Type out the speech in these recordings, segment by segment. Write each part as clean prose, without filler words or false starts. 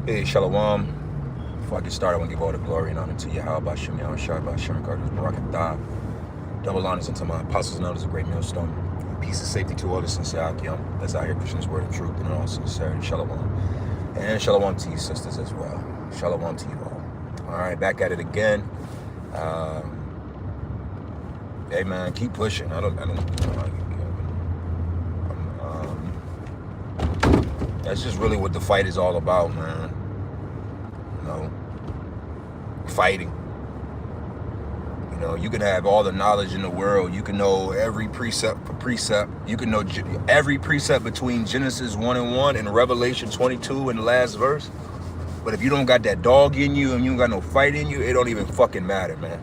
Hey, Shalom. Before I get started, I want to give all the glory and honor to Yahweh Bashem, Yahweh Shai Bashem, Cardinals, Barakatah. Double honors unto my apostles and elders, a great millstone. Peace and safety to all the sincere Akim. That's out here preaching this word of truth and all sincerity. Shalom. And shalom to you sisters as well. Shalom to you all. All right, back at it again. Hey man, keep pushing. That's just really what the fight is all about, man. You know, fighting. You know, you can have all the knowledge in the world. You can know every precept for precept. You can know every precept between Genesis 1:1 and Revelation 22 in the last verse. But if you don't got that dog in you and you don't got no fight in you, it don't even fucking matter, man.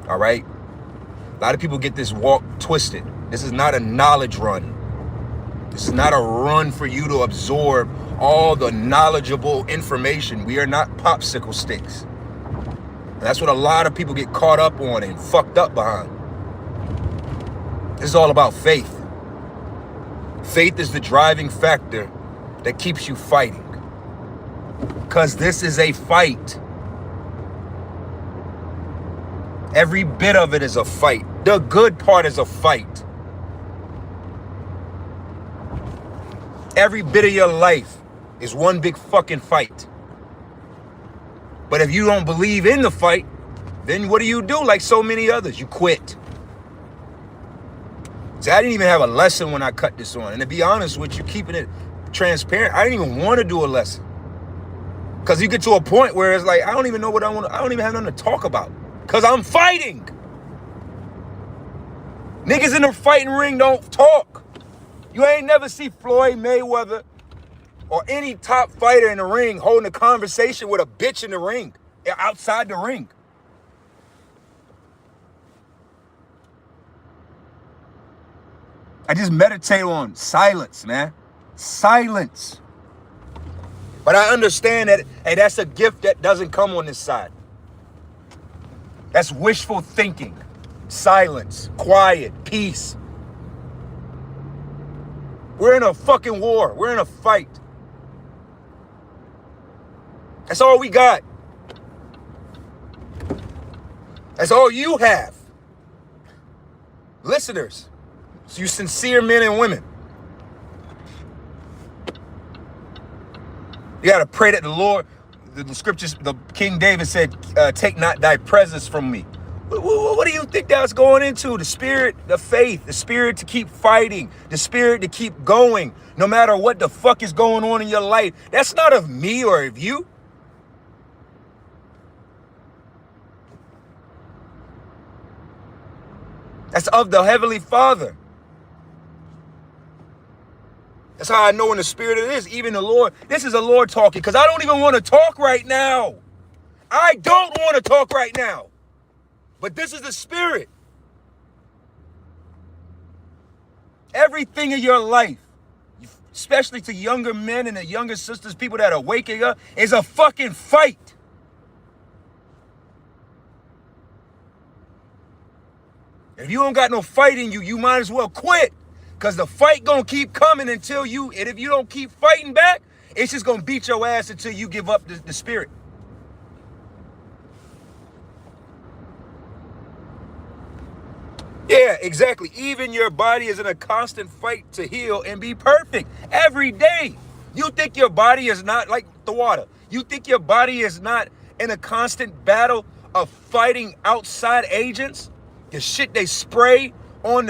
All right? A lot of people get this walk twisted. This is not a knowledge run. This is not a run for you to absorb all the knowledgeable information. We are not popsicle sticks. And that's what a lot of people get caught up on and fucked up behind. This is all about faith. Faith is the driving factor that keeps you fighting. Because this is a fight. Every bit of it is a fight. The good part is a fight. Every bit of your life is one big fucking fight. But if you don't believe in the fight, then what do? Like so many others, you quit. See, I didn't even have a lesson when I cut this on. And to be honest with you, keeping it transparent, I didn't even want to do a lesson. Because you get to a point where it's like, I don't even know what I want. I don't even have nothing to talk about. Because I'm fighting. Niggas in the fighting ring don't talk. You ain't never see Floyd Mayweather or any top fighter in the ring holding a conversation with a bitch in the ring, outside the ring. I just meditate on silence, man. Silence. But I understand that, hey, that's a gift that doesn't come on this side. That's wishful thinking. Silence, quiet, peace. We're in a fucking war. We're in a fight. That's all we got. That's all you have. Listeners, you sincere men and women. You got to pray that the Lord, the scriptures, the King David said, take not thy presence from me. What do you think that's going into? The spirit, the faith, the spirit to keep fighting, the spirit to keep going, no matter what the fuck is going on in your life. That's not of me or of you. That's of the Heavenly Father. That's how I know in the spirit it is. Even the Lord, this is the Lord talking, because I don't even want to talk right now. I don't want to talk right now. But this is the spirit. Everything in your life, especially to younger men and the younger sisters, people that are waking up, is a fucking fight. If you don't got no fight in you, you might as well quit. Because the fight gonna keep coming until you, and if you don't keep fighting back, it's just gonna beat your ass until you give up the spirit. Yeah, exactly. Even your body is in a constant fight to heal and be perfect every day. You think your body is not like the water. You think your body is not in a constant battle of fighting outside agents? The shit they spray in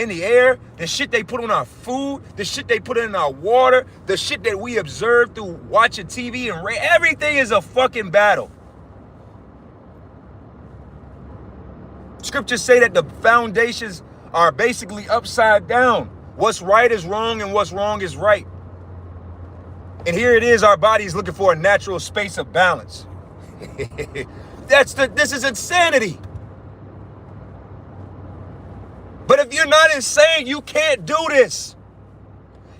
the air, the shit they put on our food, the shit they put in our water, the shit that we observe through watching TV and everything is a fucking battle. Scriptures say that the foundations are basically upside down. What's right is wrong and what's wrong is right. And here it is, our body is looking for a natural space of balance. This is insanity. But if you're not insane, you can't do this.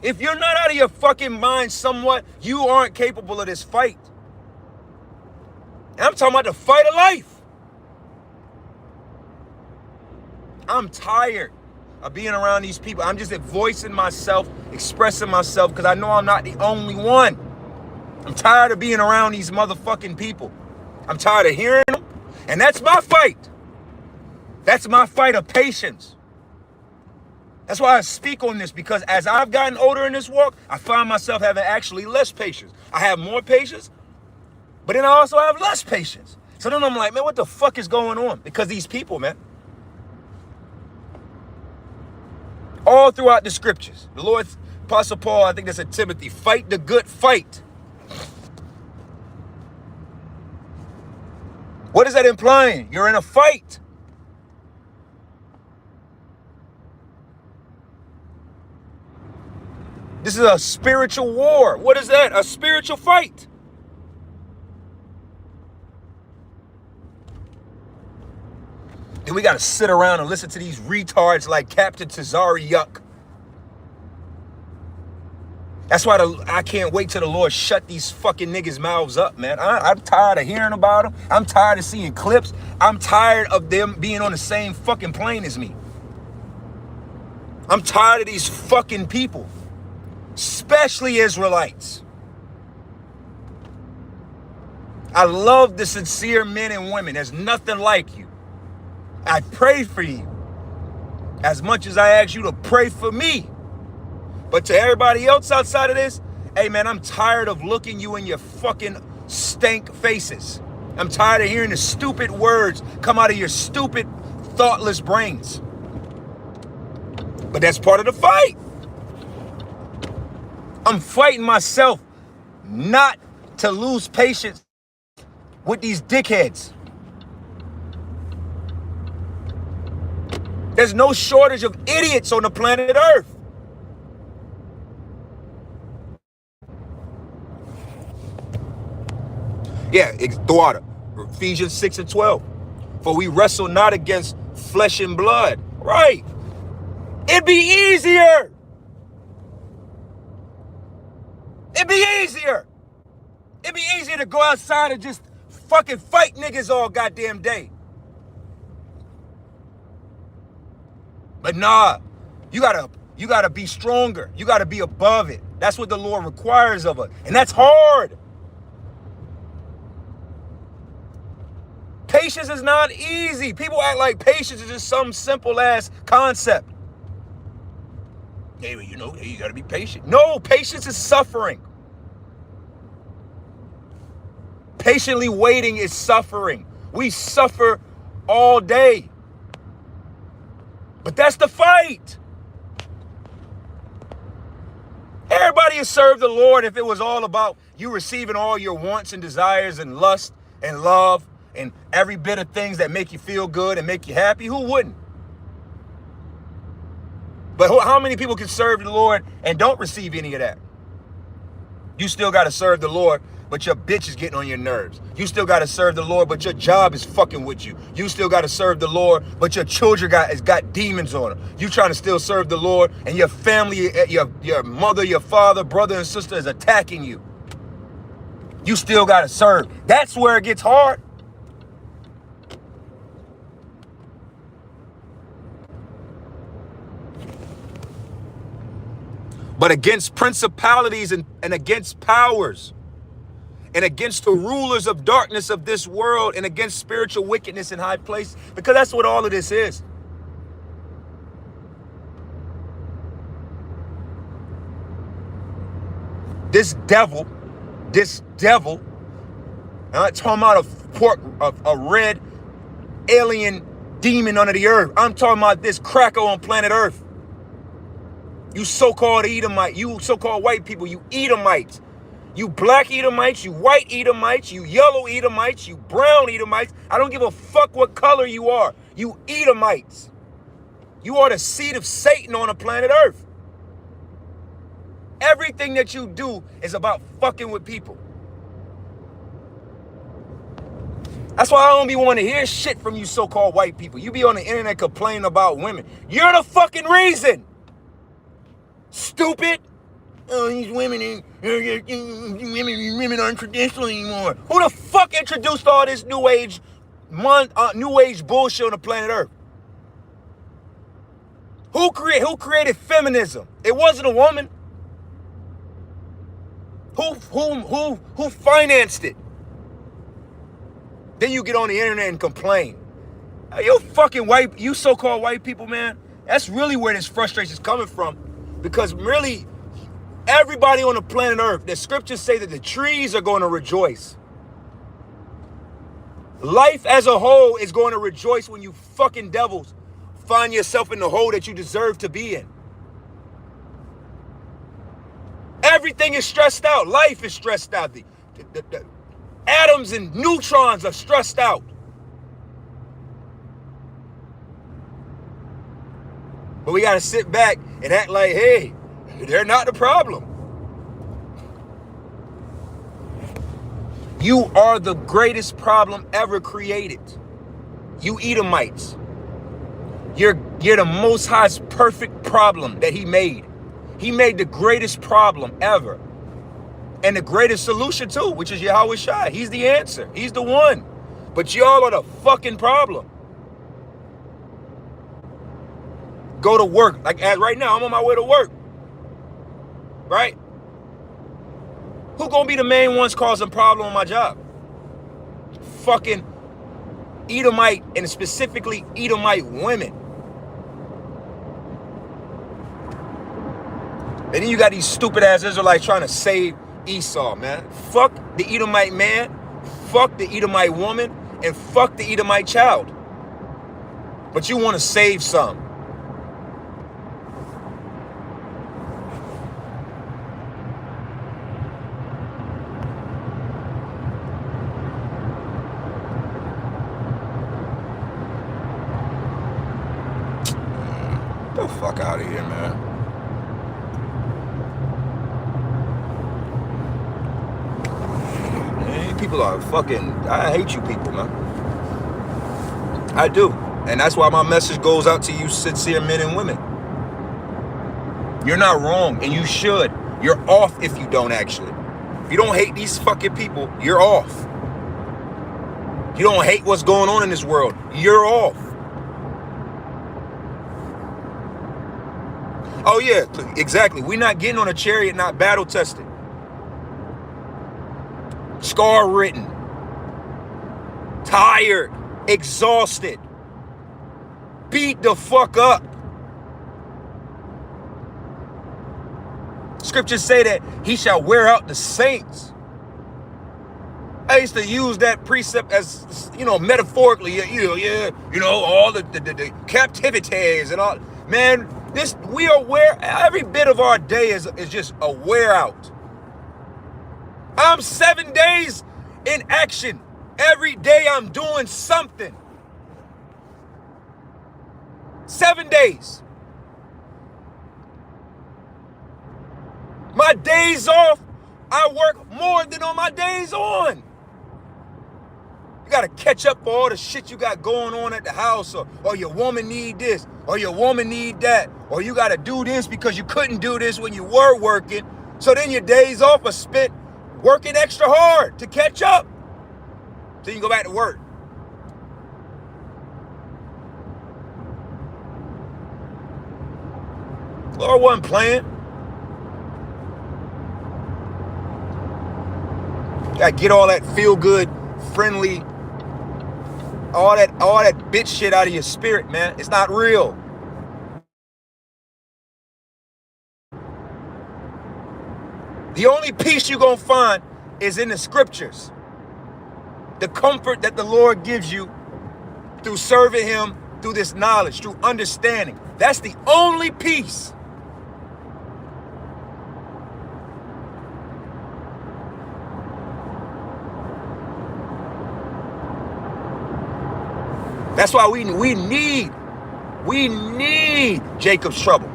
If you're not out of your fucking mind somewhat, you aren't capable of this fight. And I'm talking about the fight of life. I'm tired of being around these people. I'm just voicing myself, expressing myself, because I know I'm not the only one. I'm tired of being around these motherfucking people. I'm tired of hearing them. And that's my fight. That's my fight of patience. That's why I speak on this, because as I've gotten older in this walk, I find myself having actually less patience. I have more patience, but then I also have less patience. So then I'm like, man, what the fuck is going on? Because these people, man, all throughout the scriptures, the Lord, Apostle Paul, I think that's in Timothy, fight the good fight. What is that implying? You're in a fight. This is a spiritual war. What is that? A spiritual fight. Then we got to sit around and listen to these retards like Captain Tazari Yuck. That's why I can't wait till the Lord shut these fucking niggas' mouths up, man. I'm tired of hearing about them. I'm tired of seeing clips. I'm tired of them being on the same fucking plane as me. I'm tired of these fucking people, especially Israelites. I love the sincere men and women. There's nothing like you. I pray for you as much as I ask you to pray for me. But to everybody else outside of this, hey man, I'm tired of looking you in your fucking stank faces. I'm tired of hearing the stupid words come out of your stupid, thoughtless brains. But that's part of the fight. I'm fighting myself not to lose patience with these dickheads. There's no shortage of idiots on the planet Earth. Yeah, throughout Ephesians 6 and 12. For we wrestle not against flesh and blood. Right. It'd be easier. It'd be easier. It'd be easier to go outside and just fucking fight niggas all goddamn day. But nah, you gotta be stronger. You gotta be above it. That's what the Lord requires of us. And that's hard. Patience is not easy. People act like patience is just some simple ass concept. Hey, you know, you gotta be patient. No, patience is suffering. Patiently waiting is suffering. We suffer all day. But that's the fight. Everybody has served the Lord if it was all about you receiving all your wants and desires and lust and love and every bit of things that make you feel good and make you happy. Who wouldn't? But how many people can serve the Lord and don't receive any of that? You still got to serve the Lord, but your bitch is getting on your nerves. You still got to serve the Lord, but your job is fucking with you. You still got to serve the Lord, but your children got demons on them. You trying to still serve the Lord, and your family, your mother, your father, brother, and sister is attacking you. You still got to serve. That's where it gets hard. But against principalities and against powers and against the rulers of darkness of this world and against spiritual wickedness in high places, because that's what all of this is. This devil, I'm not talking about a red alien demon under the earth. I'm talking about this cracker on planet Earth. You so-called Edomite, you so-called white people, you Edomites. You black Edomites, you white Edomites, you yellow Edomites, you brown Edomites. I don't give a fuck what color you are. You Edomites. You are the seed of Satan on the planet Earth. Everything that you do is about fucking with people. That's why I don't be wanting to hear shit from you so-called white people. You be on the internet complaining about women. You're the fucking reason. Stupid. Oh, these women aren't traditional anymore. Who the fuck introduced all this new age bullshit on the planet Earth? Who created feminism? It wasn't a woman. Who financed it? Then you get on the internet and complain. You fucking white, you so-called white people, man. That's really where this frustration is coming from. Because really, everybody on the planet Earth, the scriptures say that the trees are going to rejoice. Life as a whole is going to rejoice when you fucking devils find yourself in the hole that you deserve to be in. Everything is stressed out. Life is stressed out. The atoms and neutrons are stressed out. But we got to sit back and act like, hey, they're not the problem. You are the greatest problem ever created. You Edomites. You're the Most High's perfect problem that he made. He made the greatest problem ever. And the greatest solution too, which is Yahweh Shai. He's the answer. He's the one. But y'all are the fucking problem. Go to work. Like as right now, I'm on my way to work. Right? Who gonna be the main ones causing problem on my job? Fucking Edomite, and specifically Edomite women. And then you got these stupid ass Israelites trying to save Esau, man. Fuck the Edomite man, fuck the Edomite woman, and fuck the Edomite child. But you want to save some. Get the fuck out of here, man. People are fucking, I hate you people, man. I do. And that's why my message goes out to you sincere men and women. You're not wrong, and you should. You're off if you don't actually. If you don't hate these fucking people, you're off. You don't hate what's going on in this world, you're off. Oh yeah, exactly. We're not getting on a chariot, not battle tested. Scar-ridden, tired, exhausted, beat the fuck up. Scriptures say that he shall wear out the saints. I used to use that precept as, metaphorically, all the captivities and all. Man, we are every bit of our day is just a wear out. I'm 7 days in action. Every day I'm doing something. 7 days. My days off, I work more than on my days on. You got to catch up for all the shit you got going on at the house, or your woman need this, or your woman need that, or you got to do this because you couldn't do this when you were working. So then your days off are spent working extra hard to catch up so you can go back to work. Lord wasn't playing. Gotta get all that feel good, friendly, all that bitch shit out of your spirit, man. It's not real. The only peace you're going to find is in the scriptures. The comfort that the Lord gives you through serving him, through this knowledge, through understanding. That's the only peace. That's why we need Jacob's trouble.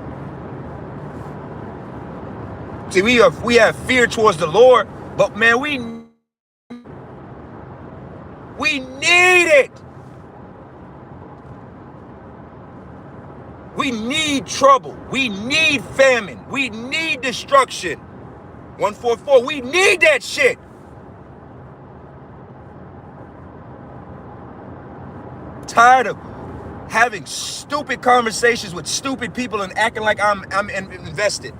See, we have fear towards the Lord, but man, we need it. We need trouble. We need famine. We need destruction. 144, we need that shit. Tired of having stupid conversations with stupid people and acting like I'm invested.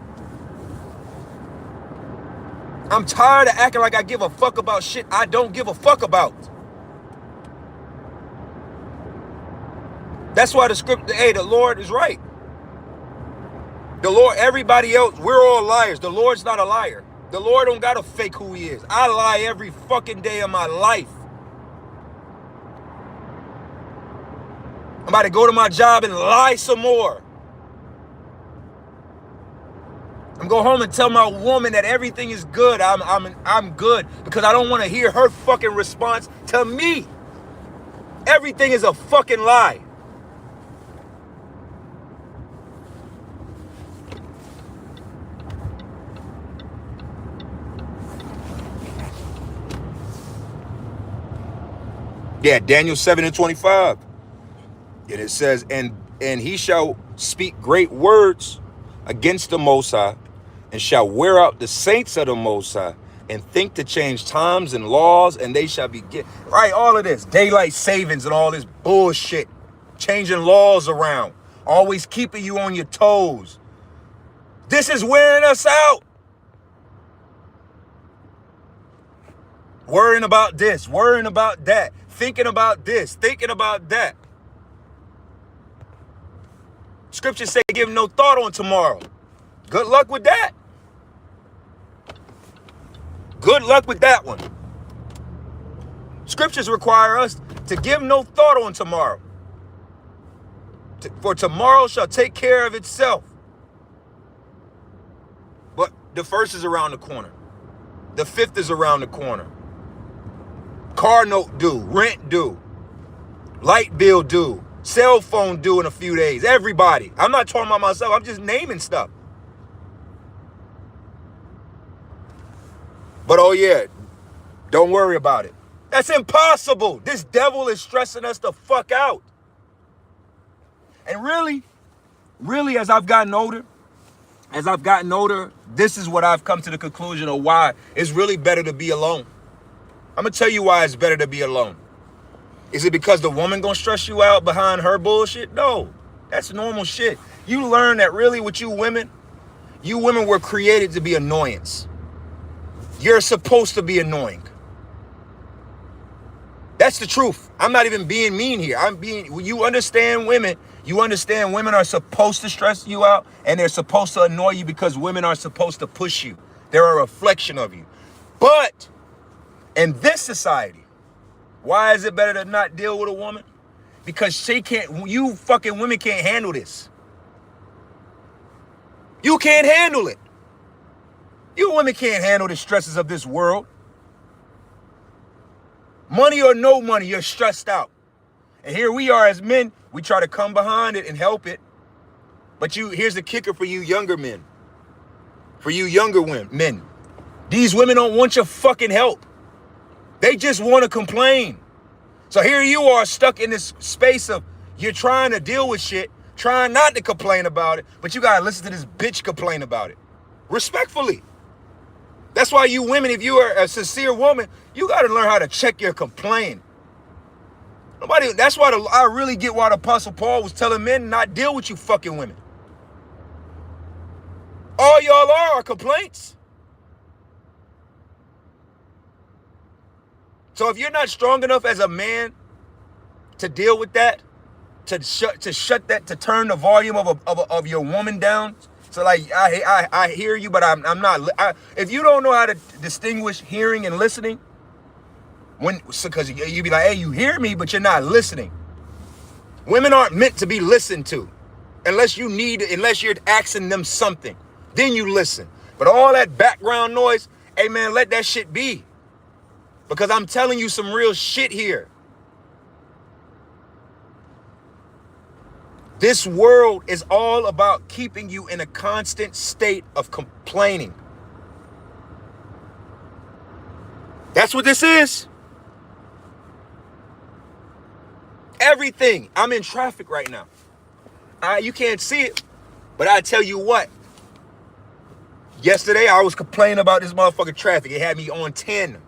I'm tired of acting like I give a fuck about shit I don't give a fuck about. That's why the Lord is right. The Lord, everybody else, we're all liars. The Lord's not a liar. The Lord don't gotta fake who he is. I lie every fucking day of my life. I'm about to go to my job and lie some more. I'm go home and tell my woman that everything is good. I'm good, because I don't want to hear her fucking response to me. Everything is a fucking lie. Yeah, Daniel 7:25. And it says, and he shall speak great words against the Most High, and shall wear out the saints of the Most High, and think to change times and laws, and they shall be right. All of this daylight savings and all this bullshit, changing laws around, always keeping you on your toes. This is wearing us out. Worrying about this, worrying about that, thinking about this, thinking about that. Scriptures say give no thought on tomorrow. Good luck with that. Good luck with that one. Scriptures require us to give no thought on tomorrow. For tomorrow shall take care of itself. But the first is around the corner. The fifth is around the corner. Car note due, rent due, light bill due, cell phone due in a few days. Everybody. I'm not talking about myself. I'm just naming stuff. But oh yeah, don't worry about it. That's impossible. This devil is stressing us the fuck out. And really, as I've gotten older, this is what I've come to the conclusion of why it's really better to be alone. I'm going to tell you why it's better to be alone. Is it because the woman going to stress you out behind her bullshit? No, that's normal shit. You learn that really with you women were created to be annoyance. You're supposed to be annoying. That's the truth. I'm not even being mean here. You understand women. You understand women are supposed to stress you out, and they're supposed to annoy you because women are supposed to push you. They're a reflection of you. But in this society, why is it better to not deal with a woman? Because you fucking women can't handle this. You can't handle it. You women can't handle the stresses of this world. Money or no money, you're stressed out. And here we are as men, we try to come behind it and help it. But here's the kicker for you younger men. For you younger men. These women don't want your fucking help. They just want to complain. So here you are stuck in this space of you're trying to deal with shit, trying not to complain about it, but you gotta listen to this bitch complain about it. Respectfully. That's why you women, if you are a sincere woman, you gotta learn how to check your complaint. That's why I really get why the Apostle Paul was telling men not deal with you fucking women. All y'all are complaints. So if you're not strong enough as a man to deal with that, to shut that, to turn the volume of your woman down. So like I hear you, but I'm not. If you don't know how to distinguish hearing and listening, because you be like, hey, you hear me, but you're not listening. Women aren't meant to be listened to, unless you're asking them something. Then you listen. But all that background noise, hey man, let that shit be. Because I'm telling you some real shit here. This world is all about keeping you in a constant state of complaining. That's what this is. Everything. I'm in traffic right now. You can't see it, but I tell you what. Yesterday, I was complaining about this motherfucking traffic. It had me on 10.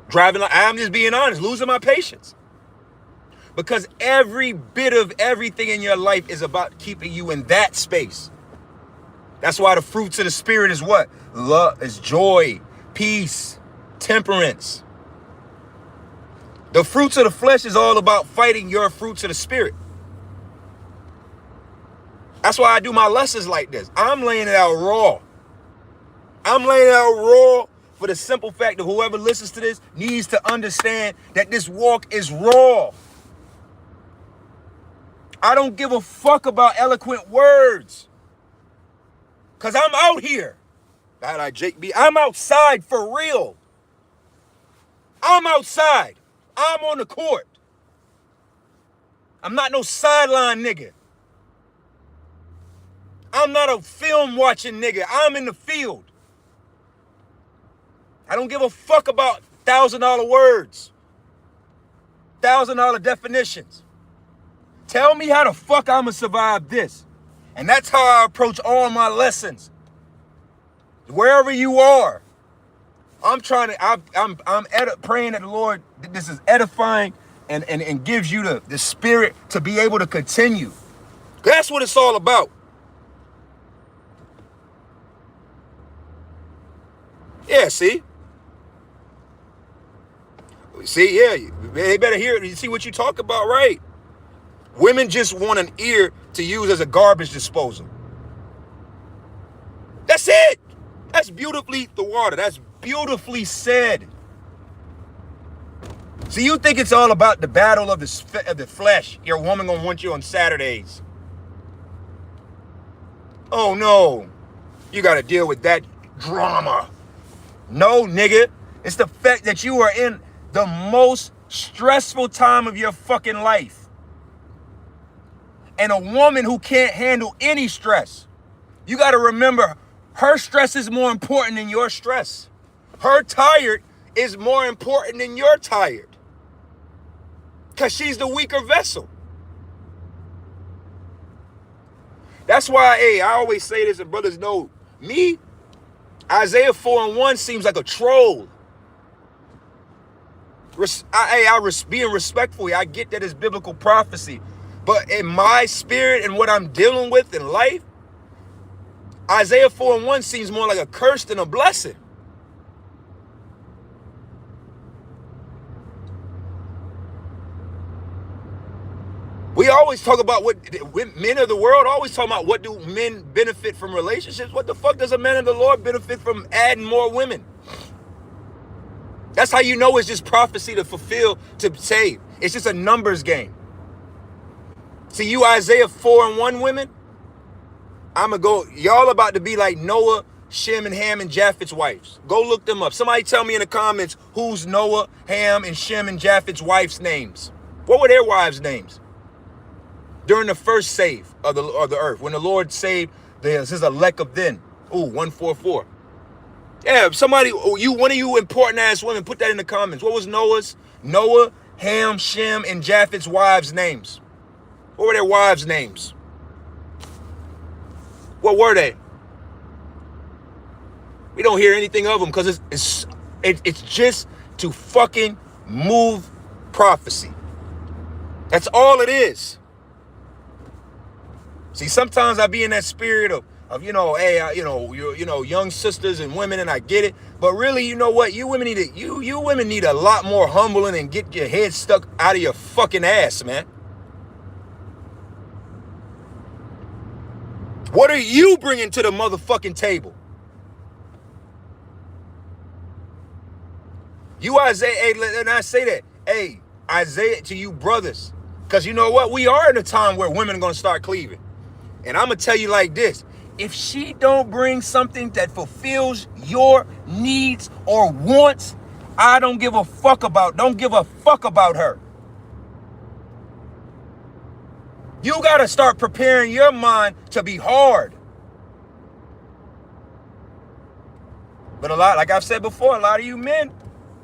Driving like, I'm just being honest, losing my patience. Because every bit of everything in your life is about keeping you in that space. That's why the fruits of the spirit is what? Love, is joy, peace, temperance. The fruits of the flesh is all about fighting your fruits of the spirit. That's why I do my lessons like this. I'm laying it out raw. I'm laying it out raw for the simple fact that whoever listens to this needs to understand that this walk is raw. I don't give a fuck about eloquent words. Because I'm out here. Like Jake B. I'm outside for real. I'm outside. I'm on the court. I'm not no sideline nigga. I'm not a film watching nigga. I'm in the field. I don't give a fuck about $1,000 words. $1,000 definitions. Tell me how the fuck I'm gonna survive this. And that's how I approach all my lessons. Wherever you are, I'm praying that the Lord, this is edifying and gives you the spirit to be able to continue. That's what it's all about. Yeah, see? Yeah, they better hear it. You see what you talk about, right? Women just want an ear to use as a garbage disposal. That's it. That's beautifully the water. That's beautifully said. See, you think it's all about the battle of the flesh. Your woman gonna want you on Saturdays. Oh no, you gotta deal with that drama. No, nigga, it's the fact that you are in the most stressful time of your fucking life. And a woman who can't handle any stress. You gotta remember, her stress is more important than your stress. Her tired is more important than your tired. Because she's the weaker vessel. That's why, I always say this, and brothers know me. Isaiah 4:1 seems like a troll. Being respectful, I get that it's biblical prophecy. But in my spirit and what I'm dealing with in life, Isaiah 4:1 seems more like a curse than a blessing. We always talk about what men of the world always talk about. What do men benefit from relationships? What the fuck does a man of the Lord benefit from adding more women? That's how you know it's just prophecy to fulfill, to save. It's just a numbers game. See, you Isaiah 4:1 women, y'all about to be like Noah, Shem, and Ham, and Japheth's wives. Go look them up. Somebody tell me in the comments who's Noah, Ham, and Shem, and Japheth's wives' names. What were their wives' names? During the first save of the earth, when the Lord saved his elect of then. Ooh, 144. Yeah, somebody, one of you important ass women, put that in the comments. What was Noah, Ham, Shem, and Japheth's wives' names? What were their wives' names? What were they? We don't hear anything of them because it's just to fucking move prophecy. That's all it is. See, sometimes I be in that spirit of young sisters and women, and I get it. But really, you know what? You women need a lot more humbling and get your head stuck out of your fucking ass, man. What are you bringing to the motherfucking table? You Isaiah, and I say that, Isaiah to you brothers, because you know what? We are in a time where women are going to start cleaving. And I'm going to tell you like this. If she don't bring something that fulfills your needs or wants, don't give a fuck about her. You got to start preparing your mind to be hard. But like I've said before, a lot of you men,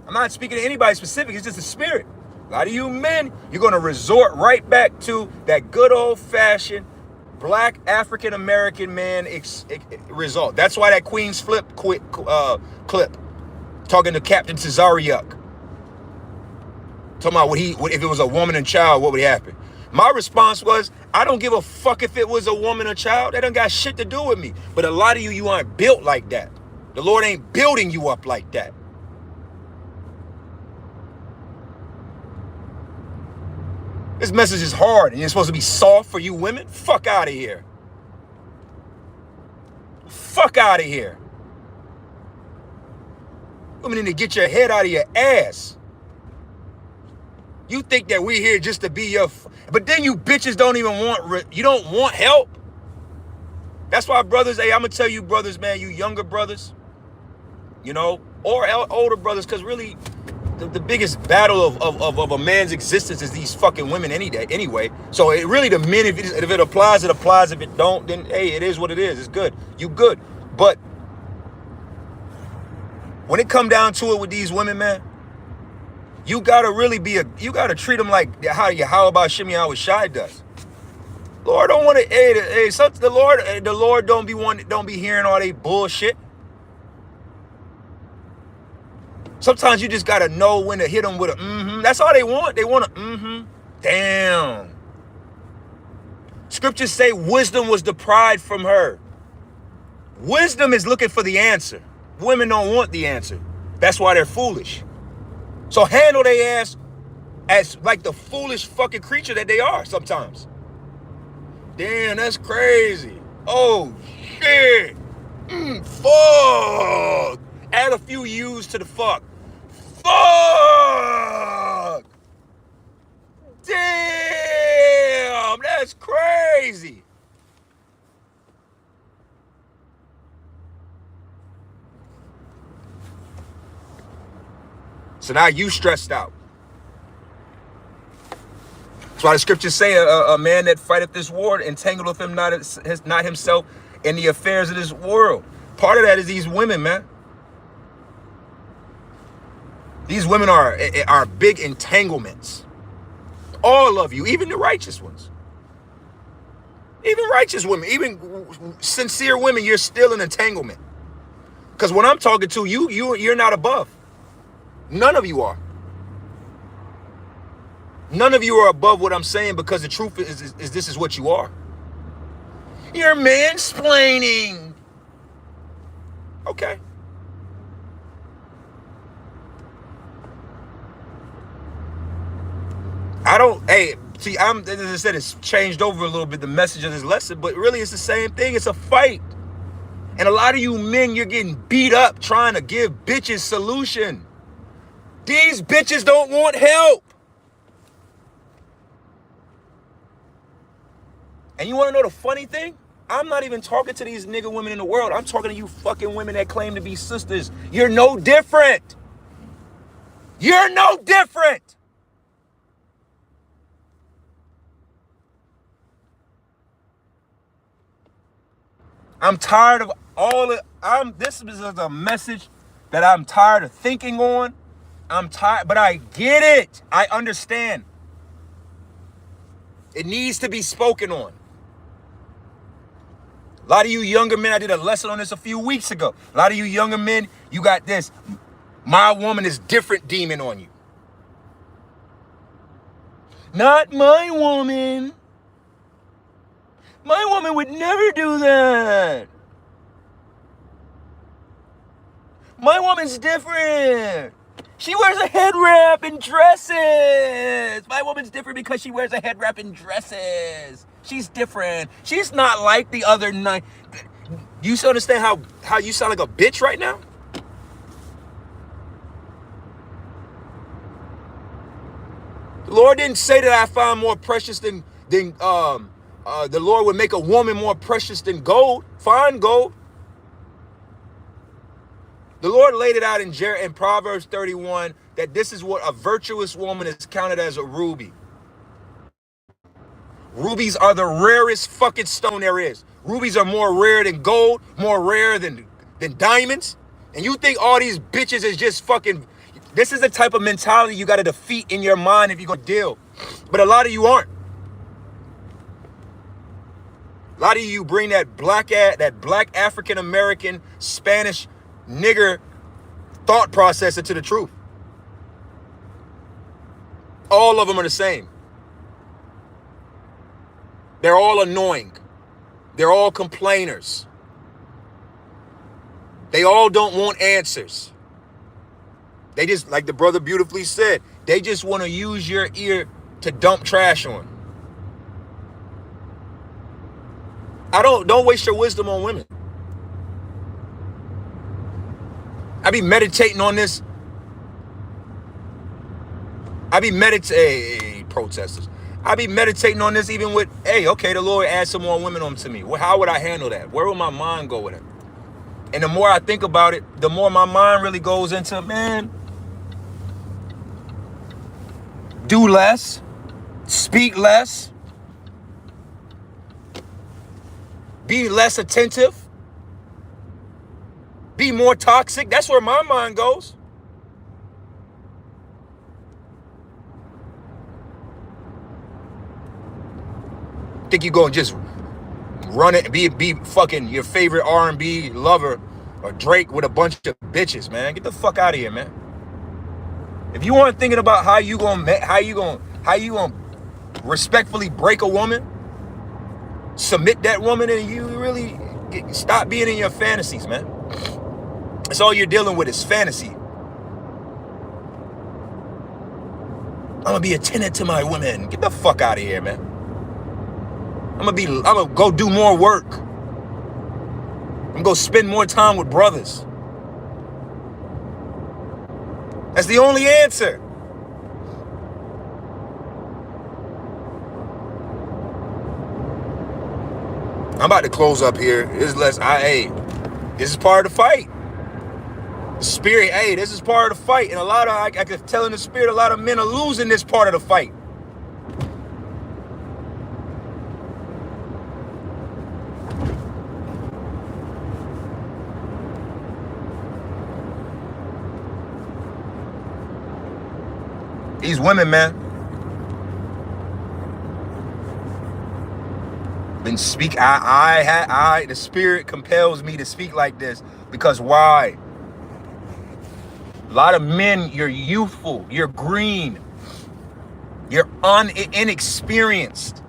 I'm not speaking to anybody specific, it's just a spirit. A lot of you men, you're going to resort right back to that good old-fashioned Black African-American man result. That's why that Queen's Flip clip, talking to Captain Cesariuk, talking about if it was a woman and child, what would happen? My response was, I don't give a fuck if it was a woman or child. That don't got shit to do with me. But a lot of you aren't built like that. The Lord ain't building you up like that. This message is hard and it's supposed to be soft for you women. Fuck out of here. Fuck out of here. Women need to get your head out of your ass. You think that we're here just to be your... But then you bitches don't even want... You don't want help. That's why brothers... Hey, I'm going to tell you brothers, man, you younger brothers, you know, or older brothers, because really... The biggest battle of a man's existence is these fucking women any day anyway. So it really, the men, if it applies, it applies. If it don't, then hey, it is what it is. It's good. You good. But when it come down to it with these women, man, you gotta really you gotta treat them like how about Shimmy Howard Shy does. Lord don't want to, the Lord don't be hearing all they bullshit. Sometimes you just gotta know when to hit them with a mm-hmm. That's all they want. They want a mm-hmm. Damn. Scriptures say wisdom was deprived from her. Wisdom is looking for the answer. Women don't want the answer. That's why they're foolish. So handle their ass as like the foolish fucking creature that they are sometimes. Damn, that's crazy. Oh, shit. Fuck. Add a few U's to the fuck. Fuck. Damn, that's crazy. So now you stressed out. That's why the scriptures say a man that fighteth this war entangleth him not himself in the affairs of this world. Part of that is these women, man. These women are big entanglements. All of you, even the righteous ones. Even righteous women, even sincere women, you're still an entanglement. Because when I'm talking to you, you're not above. None of you are. None of you are above what I'm saying, because the truth is this is what you are. You're mansplaining. Okay. See, as I said, it's changed over a little bit, the message of this lesson, but really it's the same thing. It's a fight. And a lot of you men, you're getting beat up trying to give bitches solution. These bitches don't want help. And you want to know the funny thing? I'm not even talking to these nigga women in the world. I'm talking to you fucking women that claim to be sisters. You're no different. You're no different. I'm tired of all of this is a message that I'm tired of thinking on. I'm tired, but I get it. I understand. It needs to be spoken on. A lot of you younger men, I did a lesson on this a few weeks ago. A lot of you younger men, you got this. My woman is different demon on you. Not my woman. My woman would never do that. My woman's different. She wears a head wrap and dresses. My woman's different because she wears a head wrap and dresses. She's different. She's not like the other nine. You understand how you sound like a bitch right now? The Lord didn't say that I found more precious than the Lord would make a woman more precious than gold, fine gold. The Lord laid it out in Proverbs 31 that this is what a virtuous woman is counted as, a ruby. Rubies are the rarest fucking stone there is. Rubies are more rare than gold, more rare than diamonds. And you think all these bitches is just fucking... This is the type of mentality you got to defeat in your mind if you're going to deal. But a lot of you aren't. A lot of you bring that black African American Spanish nigger thought process into the truth. All of them are the same. They're all annoying. They're all complainers. They all don't want answers. They just, like the brother beautifully said, they just want to use your ear to dump trash on. Don't waste your wisdom on women. I be meditating on this. Protesters. I be meditating on this even with, hey, okay, the Lord add some more women onto me. Well, how would I handle that? Where would my mind go with it? And the more I think about it, the more my mind really goes into, man, do less, speak less, be less attentive, be more toxic. That's where my mind goes. Think you gonna just run it and be fucking your favorite R&B lover or Drake with a bunch of bitches, man? Get the fuck out of here, man. If you aren't thinking about how you gonna respectfully break a woman, submit that woman, and you really stop being in your fantasies, man. That's all you're dealing with is fantasy. I'm gonna be attentive to my women. Get the fuck out of here, man. I'm gonna go do more work. I'm gonna go spend more time with brothers. That's the only answer. I'm about to close up here. This is part of the fight. The spirit, this is part of the fight. And I can tell in the spirit, a lot of men are losing this part of the fight. These women, man, been speak. The spirit compels me to speak like this because why? A lot of men, you're youthful, you're green, you're inexperienced.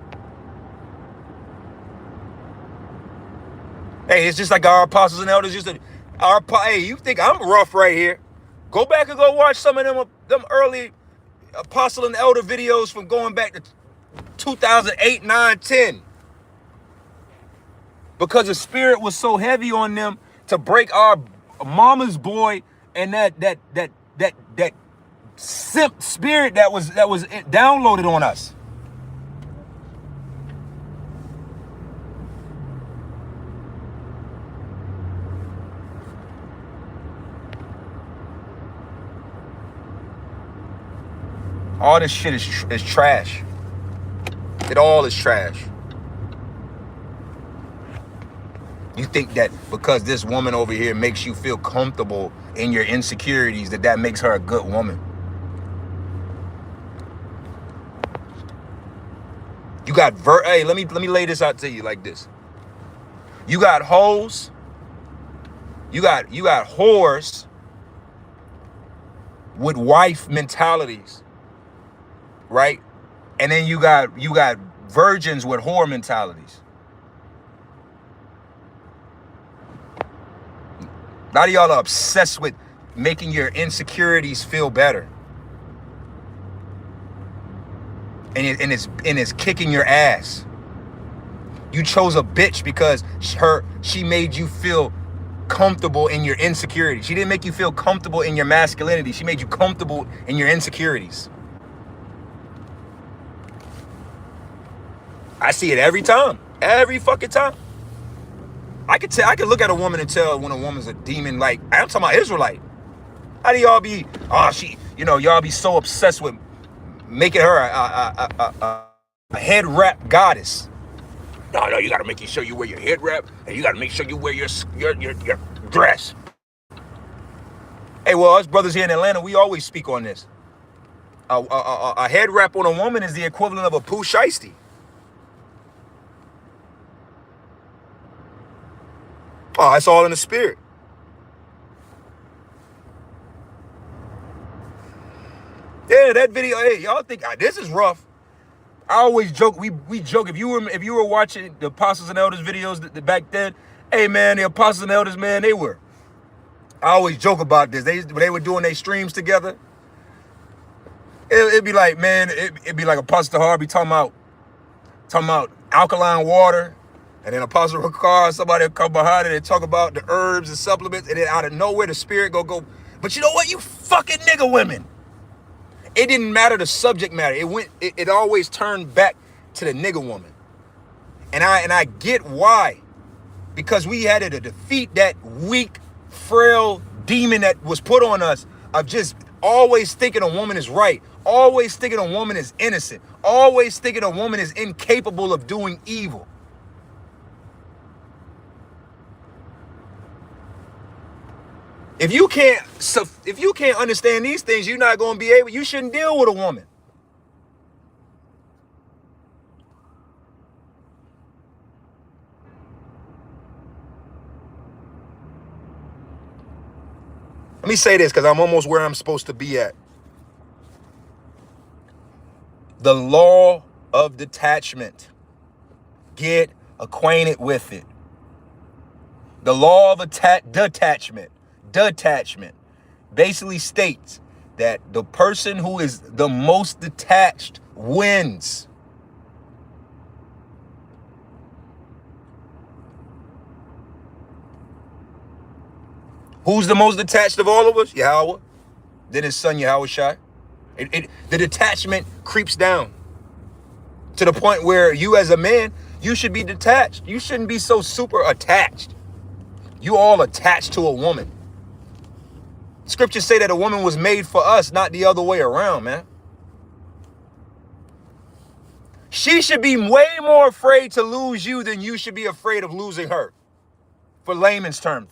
Hey, it's just like our apostles and elders hey, you think I'm rough right here? Go back and go watch some of them early apostle and elder videos from going back to 2008, 9, 10. Because the spirit was so heavy on them to break our mama's boy and that simp spirit that was downloaded on us. All this shit is trash. It all is trash. You think that because this woman over here makes you feel comfortable in your insecurities, that makes her a good woman. You got hey, let me lay this out to you like this. You got hoes. You got whores with wife mentalities, right? And then you got virgins with whore mentalities. A lot of y'all are obsessed with making your insecurities feel better. And it's kicking your ass. You chose a bitch because she made you feel comfortable in your insecurity. She didn't make you feel comfortable in your masculinity. She made you comfortable in your insecurities. I see it every time. Every fucking time. I could look at a woman and tell when a woman's a demon. Like, I'm talking about Israelite. How do y'all be, y'all be so obsessed with making her a head wrap goddess? No, you gotta make sure you wear your head wrap, and you gotta make sure you wear your dress. Hey, well, us brothers here in Atlanta, we always speak on this. A head wrap on a woman is the equivalent of a poo shiesty. Oh, it's all in the spirit. Yeah, that video, hey, y'all think this is rough. I always joke, we joke, if you were watching the Apostles and Elders videos back then, hey man, the Apostles and Elders, man, I always joke about this. They were doing their streams together. It'd be like, man, it'd be like Apostle Harvey talking about alkaline water, and then Apostle Ricard, somebody will come behind it and talk about the herbs and supplements, and then out of nowhere the spirit go. But you know what? You fucking nigga women. It didn't matter the subject matter. It always turned back to the nigga woman. And I get why. Because we had to defeat that weak, frail demon that was put on us of just always thinking a woman is right. Always thinking a woman is innocent. Always thinking a woman is incapable of doing evil. If you can't understand these things, you're not going to be able, you shouldn't deal with a woman. Let me say this because I'm almost where I'm supposed to be at. The law of detachment. Get acquainted with it. The law of detachment basically states that the person who is the most detached wins. Who's the most detached of all of us? Yahweh. Then his son Yahweh Shai. The detachment creeps down to the point where you as a man, you should be detached. You shouldn't be so super attached. You all attached to a woman. Scriptures say that a woman was made for us, not the other way around, man. She should be way more afraid to lose you than you should be afraid of losing her. For layman's terms.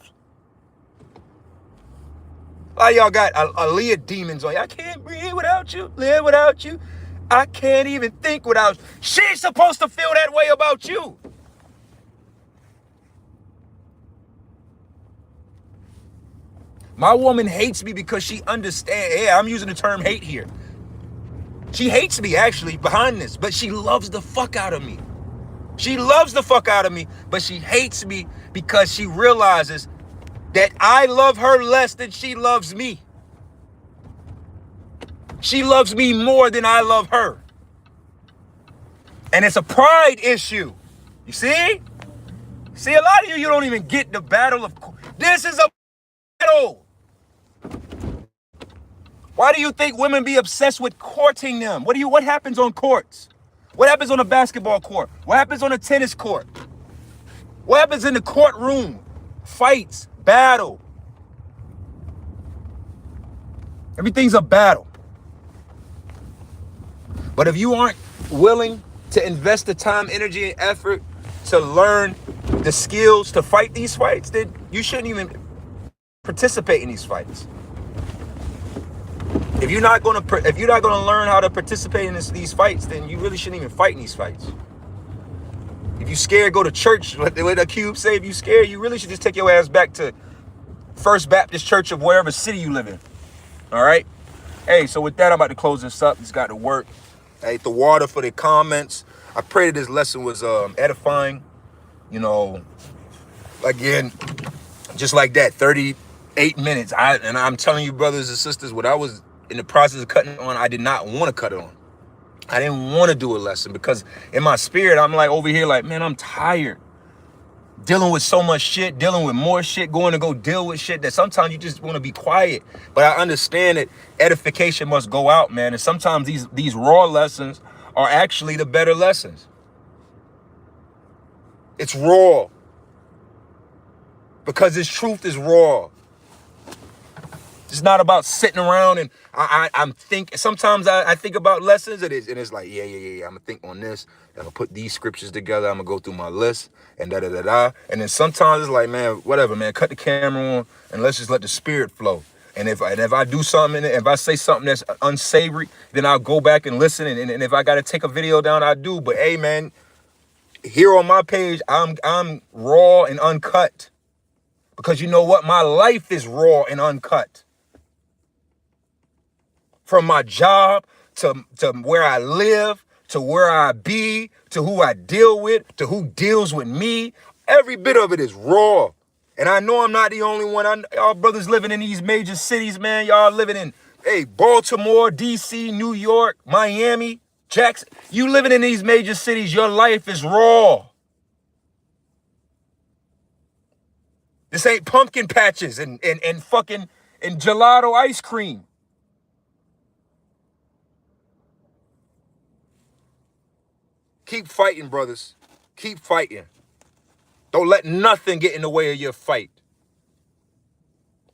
A lot of y'all got Aaliyah demons on you. I can't breathe without you, live without you. I can't even think without you. She's supposed to feel that way about you. My woman hates me because she understands. Yeah, I'm using the term hate here. She hates me actually behind this, but she loves the fuck out of me. She loves the fuck out of me, but she hates me because she realizes that I love her less than she loves me. She loves me more than I love her. And it's a pride issue. You see? See, a lot of you don't even get the battle of... This is a battle. Why do you think women be obsessed with courting them? What happens on courts? What happens on a basketball court? What happens on a tennis court? What happens in the courtroom? Fights, battle. Everything's a battle. But if you aren't willing to invest the time, energy, and effort to learn the skills to fight these fights, then you shouldn't even participate in these fights. If you're not gonna learn how to participate in these fights, then you really shouldn't even fight in these fights. If you scared, go to church. What the Cube say, if you scared, you really should just take your ass back to First Baptist Church of wherever city you live in. All right? Hey, so with that, I'm about to close this up. It's got to work. I ate the water for the comments. I pray that this lesson was edifying. You know, again, just like that, 38 minutes. And I'm telling you, brothers and sisters, what I was in the process of cutting it on, I did not want to cut it on. I didn't want to do a lesson because in my spirit, I'm like over here like, man, I'm tired. Dealing with so much shit, dealing with more shit, going to go deal with shit that sometimes you just want to be quiet. But I understand that edification must go out, man. And sometimes these raw lessons are actually the better lessons. It's raw. Because this truth is raw. It's not about sitting around and I'm thinking. Sometimes I think about lessons and it's like, yeah. I'm gonna think on this. I'm gonna put these scriptures together. I'm gonna go through my list and da. And then sometimes it's like, man, whatever, man. Cut the camera on and let's just let the spirit flow. And if I do something, if I say something that's unsavory, then I'll go back and listen. And if I gotta take a video down, I do. But hey, man, here on my page, I'm raw and uncut. Because you know what? My life is raw and uncut. From my job to where I live, to where I be, to who I deal with, to who deals with me. Every bit of it is raw. And I know I'm not the only one. Y'all brothers living in these major cities, man. Y'all living in, hey, Baltimore, D.C., New York, Miami, Jackson. You living in these major cities, your life is raw. This ain't pumpkin patches and fucking and gelato ice cream. Keep fighting, brothers. Keep fighting. Don't let nothing get in the way of your fight.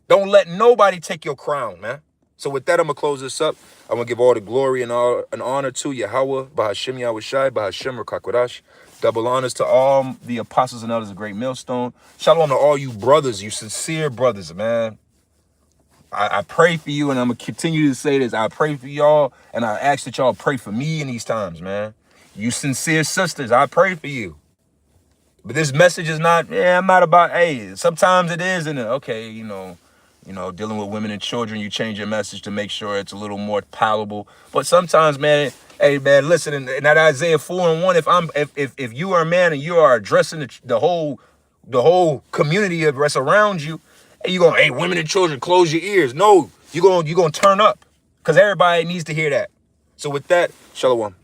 Don't let nobody take your crown, man. So with that, I'm going to close this up. I'm going to give all the glory and honor to Yahweh, Bahashim Yahushai, Bahashim Rakakwadash. Double honors to all the apostles and others of Great Millstone. Shalom to all you brothers, you sincere brothers, man. I pray for you, and I'm going to continue to say this. I pray for y'all, and I ask that y'all pray for me in these times, man. You sincere sisters, I pray for you. But this message is not, I'm not about, hey, sometimes it is, and okay, you know, dealing with women and children, you change your message to make sure it's a little more palatable. But sometimes, man, hey, man, listen, in that Isaiah 4:1, if you are a man and you are addressing the whole community of us around you, and you're going, hey, women and children, close your ears. No, you're going to turn up because everybody needs to hear that. So with that, shalom.